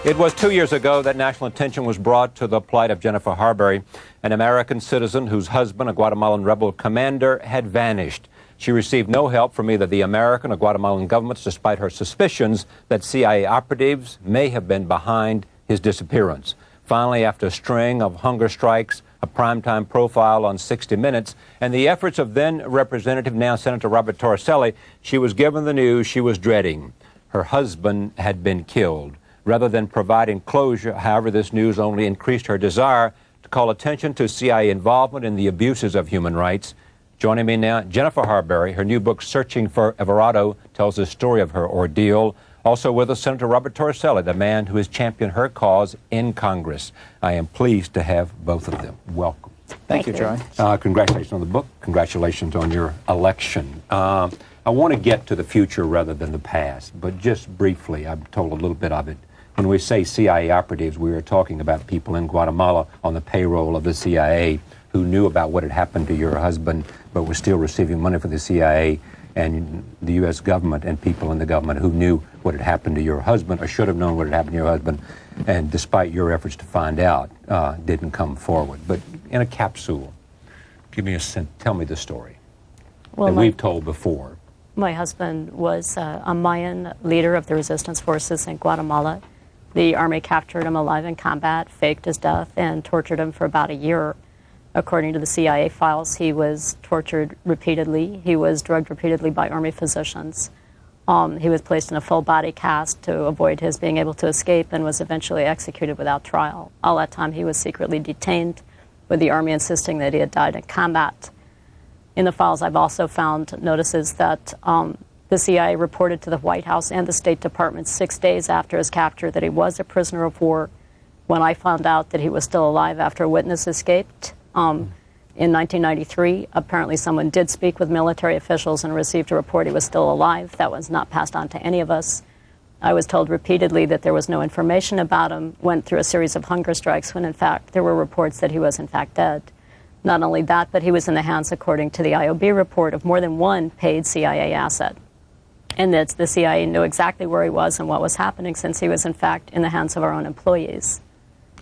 It was 2 years ago that national attention was brought to the plight of Jennifer Harbury, an American citizen whose husband, a Guatemalan rebel commander, had vanished. She received no help from either the American or Guatemalan governments, despite her suspicions that CIA operatives may have been behind his disappearance. Finally, after a string of hunger strikes, a primetime profile on 60 Minutes, and the efforts of then Representative, now Senator Robert Torricelli, she was given the news she was dreading. Her husband had been killed. Rather than providing closure, however, this news only increased her desire to call attention to CIA involvement in the abuses of human rights. Joining me now, Jennifer Harbury. Her new book, Searching for Everardo, tells the story of her ordeal. Also with us, Senator Robert Torricelli, the man who has championed her cause in Congress. I am pleased to have both of them. Welcome. Thank you, Joy. Congratulations on the book. Congratulations on your election. I want to get to the future rather than the past, but just briefly, I've told a little bit of it. When we say CIA operatives, we are talking about people in Guatemala on the payroll of the CIA who knew about what had happened to your husband, but were still receiving money for the CIA, and the U.S. government and people in the government who knew what had happened to your husband or should have known what had happened to your husband, and despite your efforts to find out, didn't come forward. But in a capsule, give me a sense, tell me the story that we've told before. My husband was a Mayan leader of the resistance forces in Guatemala. The Army captured him alive in combat, faked his death, and tortured him for about a year. According to the CIA files, he was tortured repeatedly. He was drugged repeatedly by Army physicians. He was placed in a full-body cast to avoid his being able to escape and was eventually executed without trial. All that time, he was secretly detained, with the Army insisting that he had died in combat. In the files, I've also found notices that the CIA reported to the White House and the State Department 6 days after his capture that he was a prisoner of war. When I found out that he was still alive after a witness escaped in 1993, apparently someone did speak with military officials and received a report he was still alive. That was not passed on to any of us. I was told repeatedly that there was no information about him, went through a series of hunger strikes when in fact there were reports that he was in fact dead. Not only that, but he was in the hands, according to the IOB report, of more than one paid CIA asset. And that the CIA knew exactly where he was and what was happening, since he was, in fact, in the hands of our own employees.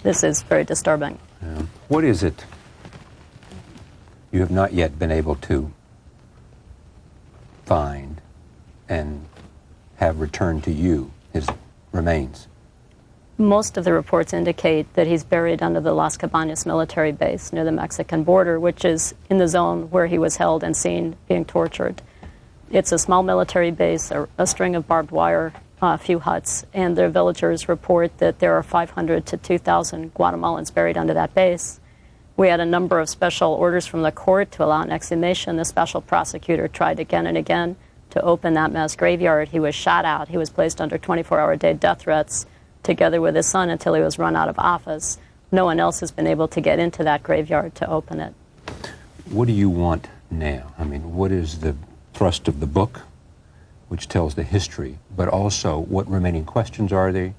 This is very disturbing. Yeah. What is it you have not yet been able to find and have returned to you, his remains? Most of the reports indicate that he's buried under the Las Cabañas military base near the Mexican border, which is in the zone where he was held and seen being tortured. It's a small military base, a string of barbed wire, a few huts, and the villagers report that there are 500 to 2,000 Guatemalans buried under that base. We had a number of special orders from the court to allow an exhumation. The special prosecutor tried again and again to open that mass graveyard. He was shot out. He was placed under 24-hour-a-day death threats together with his son until he was run out of office. No one else has been able to get into that graveyard to open it. What do you want now? I mean, what is the thrust of the book, which tells the history, but also what remaining questions are there?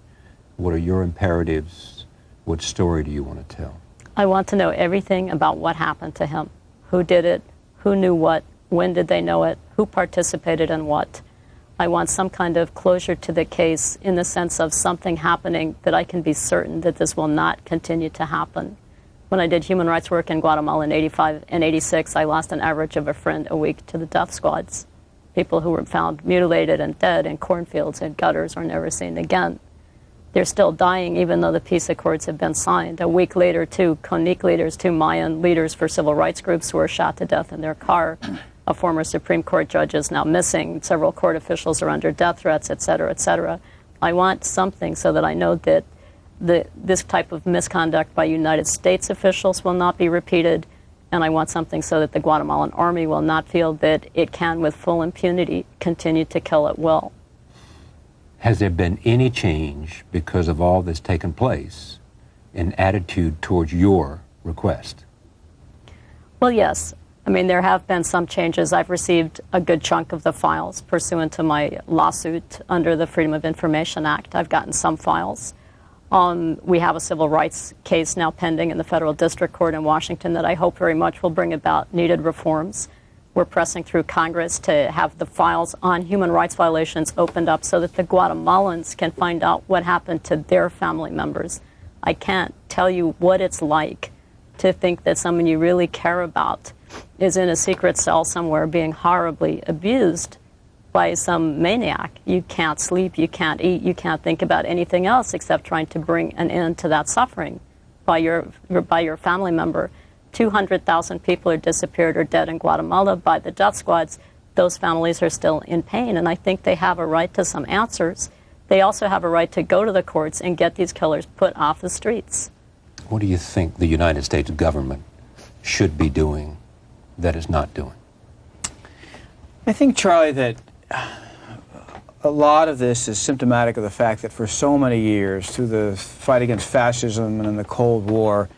What are your imperatives? What story do you want to tell? I want to know everything about what happened to him. Who did it? Who knew what? When did they know it? Who participated in what? I want some kind of closure to the case in the sense of something happening that I can be certain that this will not continue to happen. When I did human rights work in Guatemala in 85 and 86, I lost an average of a friend a week to the death squads. People who were found mutilated and dead in cornfields and gutters are never seen again. They're still dying even though the peace accords have been signed. A week later, two Conic leaders, two Mayan leaders for civil rights groups were shot to death in their car. A former Supreme Court judge is now missing. Several court officials are under death threats, et cetera, et cetera. I want something so that I know that this type of misconduct by United States officials will not be repeated, and I want something so that the Guatemalan army will not feel that it can, with full impunity, continue to kill at will. Has there been any change because of all that's taken place in attitude towards your request? Well, yes. I mean, there have been some changes. I've received a good chunk of the files pursuant to my lawsuit under the Freedom of Information Act. I've gotten some files. We have a civil rights case now pending in the Federal District Court in Washington that I hope very much will bring about needed reforms. We're pressing through Congress to have the files on human rights violations opened up so that the Guatemalans can find out what happened to their family members. I can't tell you what it's like to think that someone you really care about is in a secret cell somewhere being horribly abused by some maniac. You can't sleep, you can't eat, you can't think about anything else except trying to bring an end to that suffering by your family member. 200,000 people are disappeared or dead in Guatemala by the death squads. Those families are still in pain, and I think they have a right to some answers. They also have a right to go to the courts and get these killers put off the streets. What do you think the United States government should be doing that is not doing? I think, Charlie, that a lot of this is symptomatic of the fact that for so many years, through the fight against fascism and in the Cold War,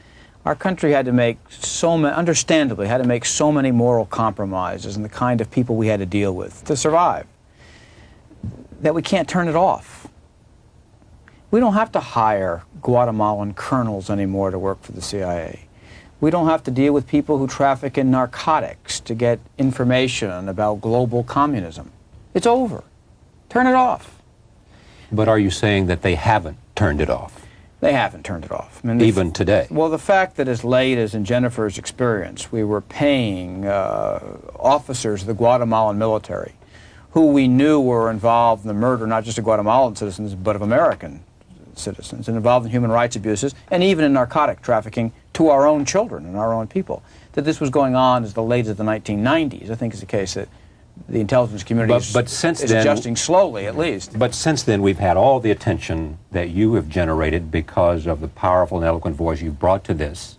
our country had to make understandably, had to make so many moral compromises and the kind of people we had to deal with to survive, that we can't turn it off. We don't have to hire Guatemalan colonels anymore to work for the CIA. We don't have to deal with people who traffic in narcotics to get information about global communism. It's over. Turn it off. But are you saying that they haven't turned it off? They haven't turned it off. I mean, even today? Well, the fact that as late as in Jennifer's experience, we were paying officers of the Guatemalan military who we knew were involved in the murder not just of Guatemalan citizens, but of American citizens, and involved in human rights abuses, and even in narcotic trafficking to our own children and our own people. That this was going on as late as the 1990s, I think is the case that the intelligence community is adjusting slowly, at least. But since then, we've had all the attention that you have generated because of the powerful and eloquent voice you've brought to this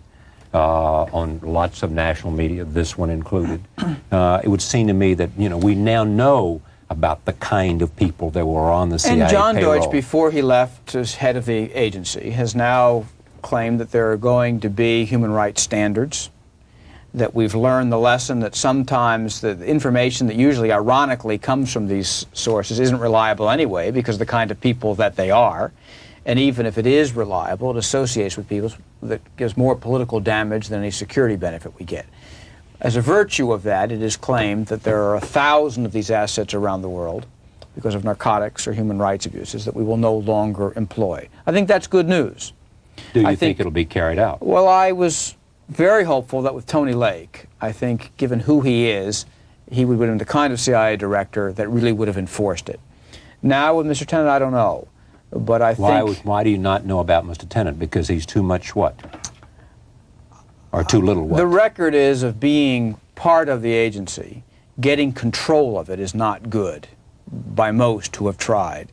on lots of national media, this one included. It would seem to me that, you know, we now know about the kind of people that were on the CIA And John payroll. Deutch, before he left as head of the agency, has now claimed that there are going to be human rights standards, that we've learned the lesson that sometimes the information that usually ironically comes from these sources isn't reliable anyway because of the kind of people that they are. And even if it is reliable, it associates with people that gives more political damage than any security benefit we get. As a virtue of that, it is claimed that there are 1,000 of these assets around the world because of narcotics or human rights abuses that we will no longer employ. I think that's good news. Do you think it'll be carried out? Well, I was very hopeful that with Tony Lake, I think, given who he is, he would have been the kind of CIA director that really would have enforced it. Now, with Mr. Tenet, I don't know. But I think... Why do you not know about Mr. Tenet? Because he's too much what? Or too little what? The record is of being part of the agency. Getting control of it is not good by most who have tried.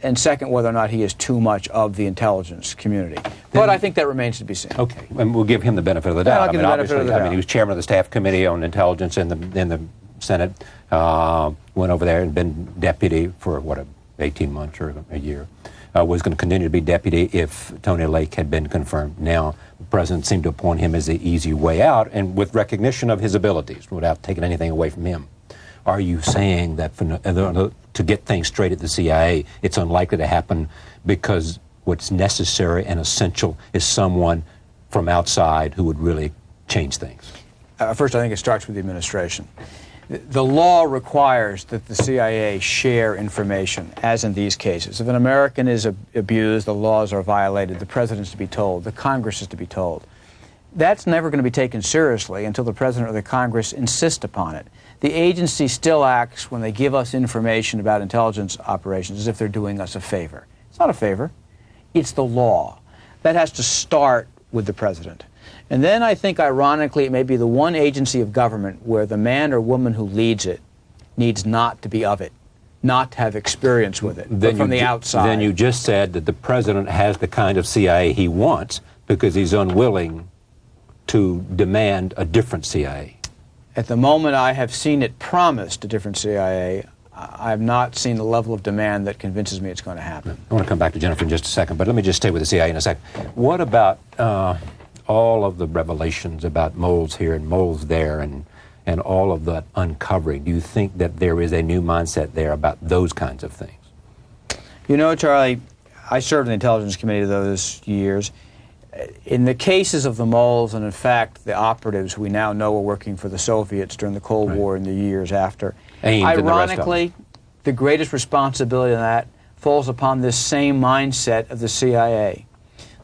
And second, whether or not he is too much of the intelligence community. But I think that remains to be seen. Okay, and we'll give him the benefit of the doubt. I'll give the benefit of the doubt. I mean, he was chairman of the Staff Committee on Intelligence in the Senate. Went over there and been deputy for, 18 months or a year. Was going to continue to be deputy if Tony Lake had been confirmed. Now, the president seemed to appoint him as the easy way out, and with recognition of his abilities, without taking anything away from him. Are you saying that to get things straight at the CIA, it's unlikely to happen because what's necessary and essential is someone from outside who would really change things? First, I think it starts with the administration. The law requires that the CIA share information, as in these cases. If an American is abused, the laws are violated, the president's to be told, the Congress is to be told. That's never going to be taken seriously until the president or the Congress insist upon it. The agency still acts when they give us information about intelligence operations as if they're doing us a favor. It's not a favor. It's the law. That has to start with the president. And then I think, ironically, it may be the one agency of government where the man or woman who leads it needs not to be of it, not to have experience with it, but from the outside. Then you just said that the president has the kind of CIA he wants because he's unwilling to demand a different CIA. At the moment I have seen it promised a different CIA, I have not seen the level of demand that convinces me it's going to happen. I want to come back to Jennifer in just a second, but let me just stay with the CIA in a second. What about all of the revelations about moles here and moles there and all of that uncovering? Do you think that there is a new mindset there about those kinds of things? You know, Charlie, I served in the Intelligence Committee those years. In the cases of the moles, and in fact the operatives we now know were working for the Soviets during the Cold War and the years after, Ames ironically, the greatest responsibility in that falls upon this same mindset of the CIA.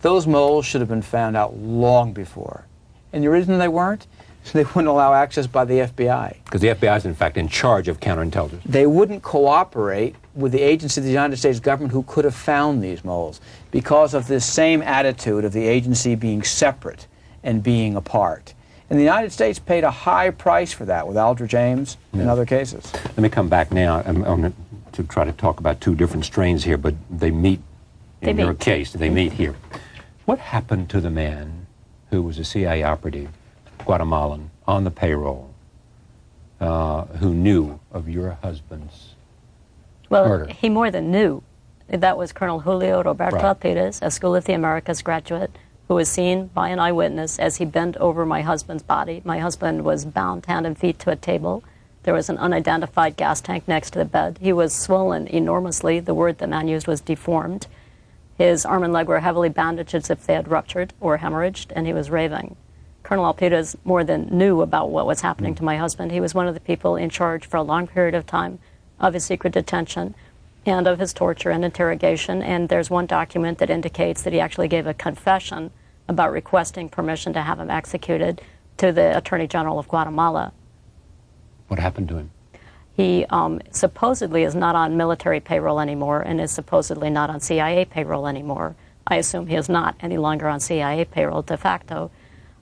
Those moles should have been found out long before. And the reason they weren't? They wouldn't allow access by the FBI. Because the FBI is, in fact, in charge of counterintelligence. They wouldn't cooperate with the agency of the United States government who could have found these moles because of this same attitude of the agency being separate and being apart. And the United States paid a high price for that with Aldrich Ames and other cases. Let me come back now to try to talk about two different strains here, but they meet in your case. They meet here. What happened to the man who was a CIA operative, Guatemalan, on the payroll, who knew of your husband's murder? He more than knew. That was Colonel Julio Roberto Alpírez, a School of the Americas graduate, who was seen by an eyewitness as he bent over my husband's body. My husband was bound hand and feet to a table. There was an unidentified gas tank next to the bed. He was swollen enormously. The word the man used was deformed. His arm and leg were heavily bandaged as if they had ruptured or hemorrhaged, and he was raving. Colonel Alpírez more than knew about what was happening to my husband. He was one of the people in charge for a long period of time of his secret detention and of his torture and interrogation. And there's one document that indicates that he actually gave a confession about requesting permission to have him executed to the Attorney General of Guatemala. What happened to him? He supposedly is not on military payroll anymore and is supposedly not on CIA payroll anymore. I assume he is not any longer on CIA payroll de facto.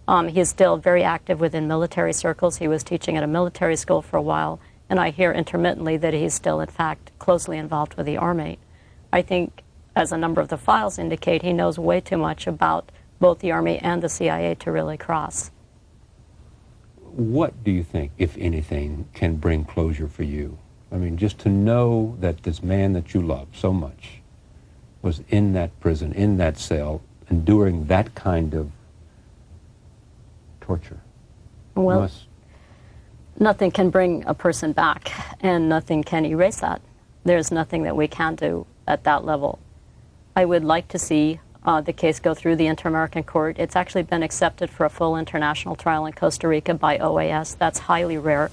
He is still very active within military circles. He was teaching at a military school for a while, and I hear intermittently that he's still, in fact, closely involved with the Army. I think, as a number of the files indicate, he knows way too much about both the Army and the CIA to really cross. What do you think, if anything, can bring closure for you? I mean, just to know that this man that you love so much was in that prison, in that cell, enduring that kind of torture. Well, nothing can bring a person back, and nothing can erase that. There's nothing that we can do at that level. I would like to see the case go through the Inter-American Court. It's actually been accepted for a full international trial in Costa Rica by OAS. That's highly rare.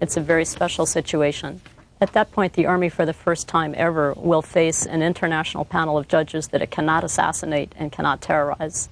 It's a very special situation. At that point, the Army, for the first time ever, will face an international panel of judges that it cannot assassinate and cannot terrorize.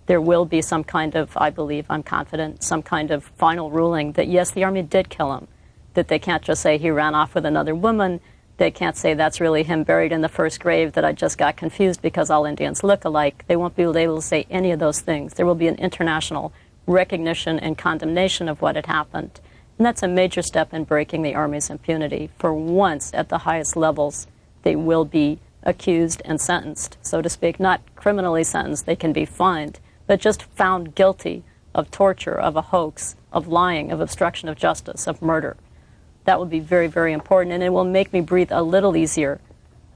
There will be some kind of, I believe, I'm confident, some kind of final ruling that, yes, the Army did kill him, that they can't just say he ran off with another woman. They can't say that's really him buried in the first grave, that I just got confused because all Indians look alike. They won't be able to say any of those things. There will be an international recognition and condemnation of what had happened. And that's a major step in breaking the Army's impunity. For once, at the highest levels, they will be accused and sentenced, so to speak. Not criminally sentenced, they can be fined, but just found guilty of torture, of a hoax, of lying, of obstruction of justice, of murder. That would be very, very important, and it will make me breathe a little easier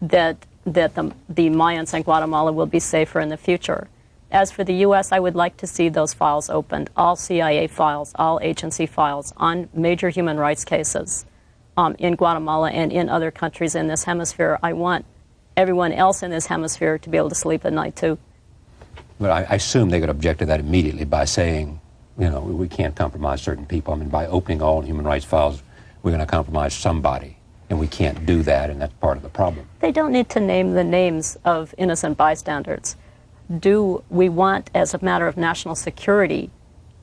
that the Mayans in Guatemala will be safer in the future. As for the U.S., I would like to see those files opened, all CIA files, all agency files on major human rights cases in Guatemala and in other countries in this hemisphere. I want everyone else in this hemisphere to be able to sleep at night, too. But I assume they could object to that immediately by saying, you know, we can't compromise certain people. I mean, by opening all human rights files, we're going to compromise somebody, and we can't do that, and that's part of the problem. They don't need to name the names of innocent bystanders. Do we want, as a matter of national security,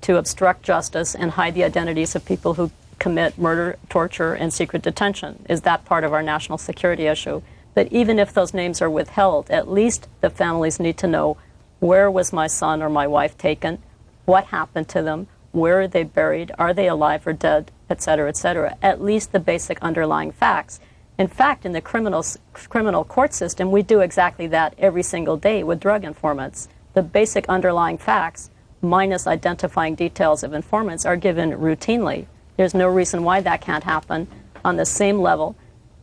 to obstruct justice and hide the identities of people who commit murder, torture, and secret detention? Is that part of our national security issue? But even if those names are withheld, at least the families need to know, where was my son or my wife taken? What happened to them? Where are they buried? Are they alive or dead? Et cetera, et cetera. At least the basic underlying facts. In fact, in the criminal court system, we do exactly that every single day with drug informants. The basic underlying facts, minus identifying details of informants, are given routinely. There's no reason why that can't happen on the same level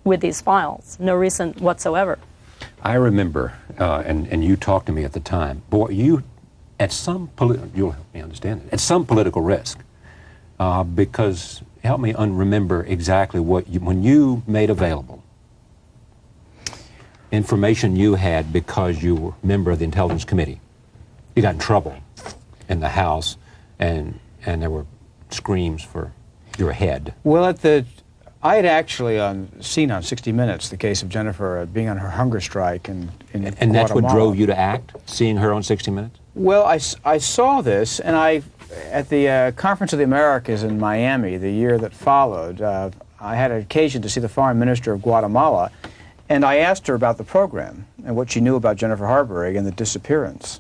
with these files. No reason whatsoever. I remember, and you talked to me at the time, boy, you, at some you'll help me understand it, at some political risk, because, help me remember exactly what when you made available information you had because you were a member of the Intelligence Committee, You got in trouble in the house, and there were screams for your head. Well, I had actually seen on 60 Minutes the case of Jennifer being on her hunger strike in Guatemala. And that's what drove you to act, seeing her on 60 Minutes? Well, I saw this, and at the Conference of the Americas in Miami the year that followed, I had an occasion to see the foreign minister of Guatemala, and I asked her about the program and what she knew about Jennifer Harbury and the disappearance.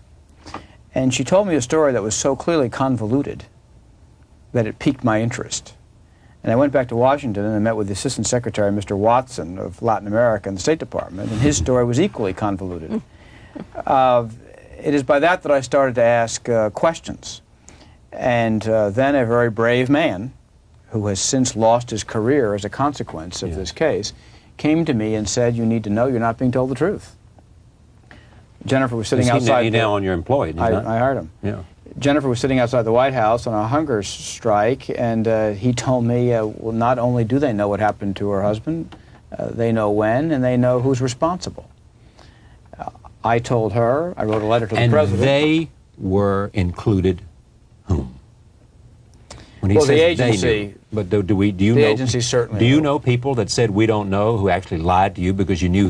And she told me a story that was so clearly convoluted that it piqued my interest. And I went back to Washington and I met with the Assistant Secretary, Mr. Watson, of Latin America in the State Department, and his story was equally convoluted. It is by that I started to ask questions. And then a very brave man, who has since lost his career as a consequence of this case, came to me and said, "You need to know you're not being told the truth." Jennifer was sitting outside. He's now on your employee. I hired him. Yeah. Jennifer was sitting outside the White House on a hunger strike, and he told me, well, not only do they know what happened to her husband, they know when, and they know who's responsible. I told her, I wrote a letter to the president. And they were included whom? When he well, says the agency. They knew, but do you know? The agency certainly. Do you know people that said we don't know who actually lied to you because you knew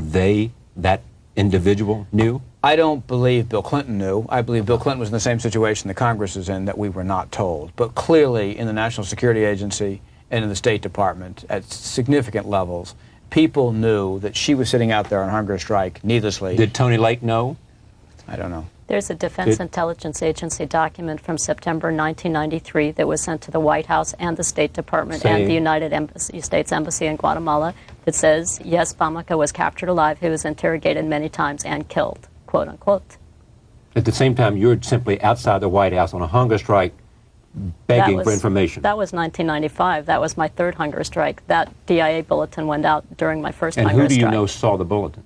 that individual knew? I don't believe Bill Clinton knew. I believe Bill Clinton was in the same situation the Congress is in, that we were not told. But clearly in the National Security Agency and in the State Department at significant levels, people knew that she was sitting out there on hunger strike needlessly. Did Tony Lake know? I don't know. There's a Defense Intelligence Agency document from September 1993 that was sent to the White House and the State Department and the United States Embassy in Guatemala that says, yes, Bamaca was captured alive. He was interrogated many times and killed, quote unquote. At the same time, you're simply outside the White House on a hunger strike begging for information. That was 1995. That was my third hunger strike. That DIA bulletin went out during my first hunger strike. And who do you know saw the bulletin?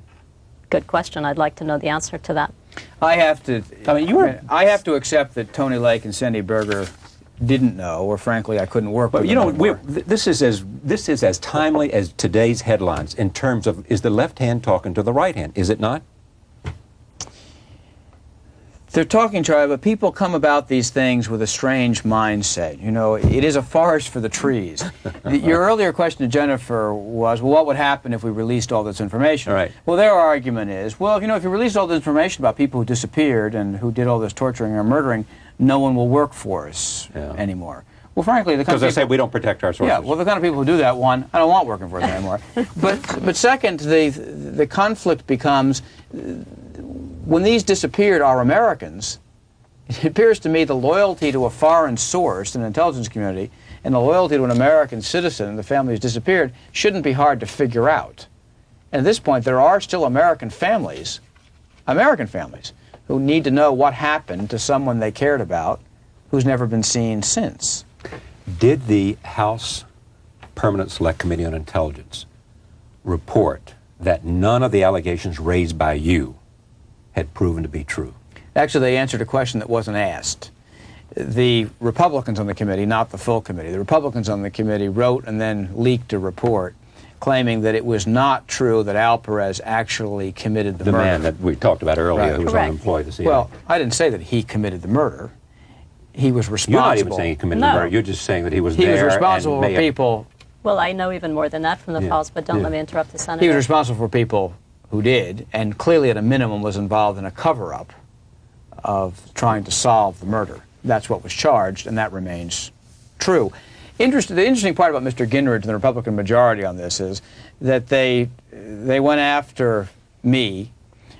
Good question. I'd like to know the answer to that. I have to accept that Tony Lake and Sandy Berger didn't know, or frankly, I couldn't work with them. You know, this is as timely as today's headlines in terms of, is the left hand talking to the right hand? Is it not? They're talking, Charlie, but people come about these things with a strange mindset. You know, it is a forest for the trees. Your earlier question to Jennifer was, well, what would happen if we released all this information? Right. Well, their argument is, well, if you release all this information about people who disappeared and who did all this torturing or murdering, no one will work for us anymore. Well, frankly, because they say we don't protect our sources. Yeah, well, the kind of people who do that, one, I don't want working for them anymore. But second, the conflict becomes, when these disappeared are Americans, it appears to me the loyalty to a foreign source in the intelligence community and the loyalty to an American citizen and the family who's disappeared shouldn't be hard to figure out. And at this point, there are still American families who need to know what happened to someone they cared about who's never been seen since. Did the House Permanent Select Committee on Intelligence report that none of the allegations raised by you had proven to be true? Actually, they answered a question that wasn't asked. The Republicans on the committee, not the full committee, the Republicans on the committee wrote and then leaked a report claiming that it was not true that Alpírez actually committed the murder. The man that we talked about earlier, Right. who was unemployed. Well, I didn't say that he committed the murder. He was responsible. You're not even saying he committed the murder. You're just saying that he was there. He was responsible for people. Well, I know even more than that from the files, but don't let me interrupt the Senator. He was responsible for people who did, and clearly at a minimum was involved in a cover-up of trying to solve the murder. That's what was charged, and that remains true. The interesting part about Mr. Gingrich and the Republican majority on this is that they went after me.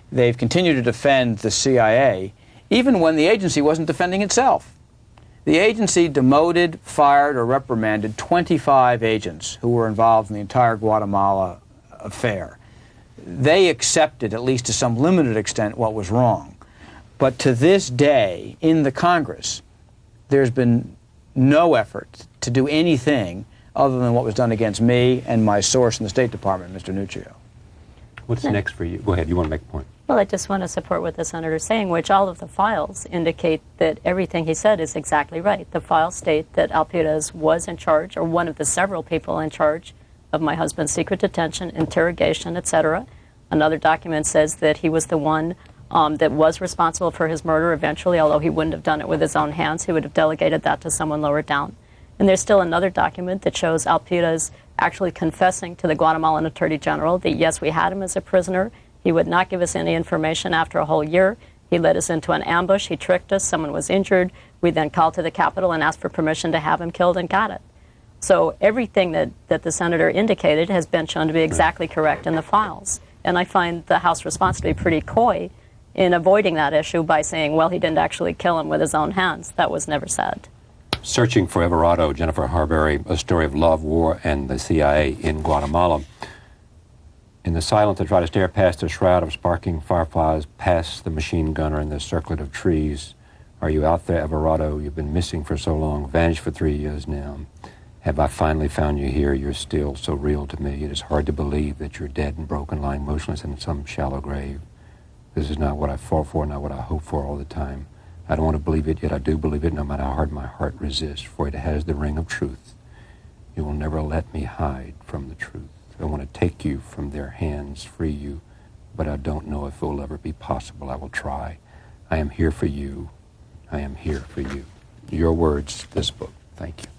They've continued to defend the CIA, even when the agency wasn't defending itself. The agency demoted, fired, or reprimanded 25 agents who were involved in the entire Guatemala affair. They accepted, at least to some limited extent, what was wrong. But to this day, in the Congress, there's been no effort to do anything other than what was done against me and my source in the State Department, Mr. Nuccio. What's next for you? Go ahead. You want to make a point? Well, I just want to support what the Senator's saying, which all of the files indicate that everything he said is exactly right. The files state that Alpírez was in charge, or one of the several people in charge, of my husband's secret detention, interrogation, etc. Another document says that he was the one that was responsible for his murder eventually, although he wouldn't have done it with his own hands. He would have delegated that to someone lower down. And there's still another document that shows Alpírez actually confessing to the Guatemalan Attorney General that, yes, we had him as a prisoner. He would not give us any information after a whole year. He led us into an ambush. He tricked us. Someone was injured. We then called to the Capitol and asked for permission to have him killed and got it. So everything that the senator indicated has been shown to be exactly correct in the files. And I find the House response to be pretty coy in avoiding that issue by saying, well, he didn't actually kill him with his own hands. That was never said. Searching for Everardo, Jennifer Harbury, a story of love, war, and the CIA in Guatemala. In the silence, I try to stare past the shroud of sparking fireflies, past the machine gunner and the circlet of trees. Are you out there, Everardo? You've been missing for so long, vanished for 3 years now. Have I finally found you here? You're still so real to me. It is hard to believe that you're dead and broken, lying motionless in some shallow grave. This is not what I fought for, not what I hoped for all the time. I don't want to believe it, yet I do believe it, no matter how hard my heart resists, for it has the ring of truth. You will never let me hide from the truth. I want to take you from their hands, free you, but I don't know if it will ever be possible. I will try. I am here for you. I am here for you. Your words, this book. Thank you.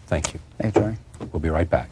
Thank you. Thank you, Jerry. We'll be right back.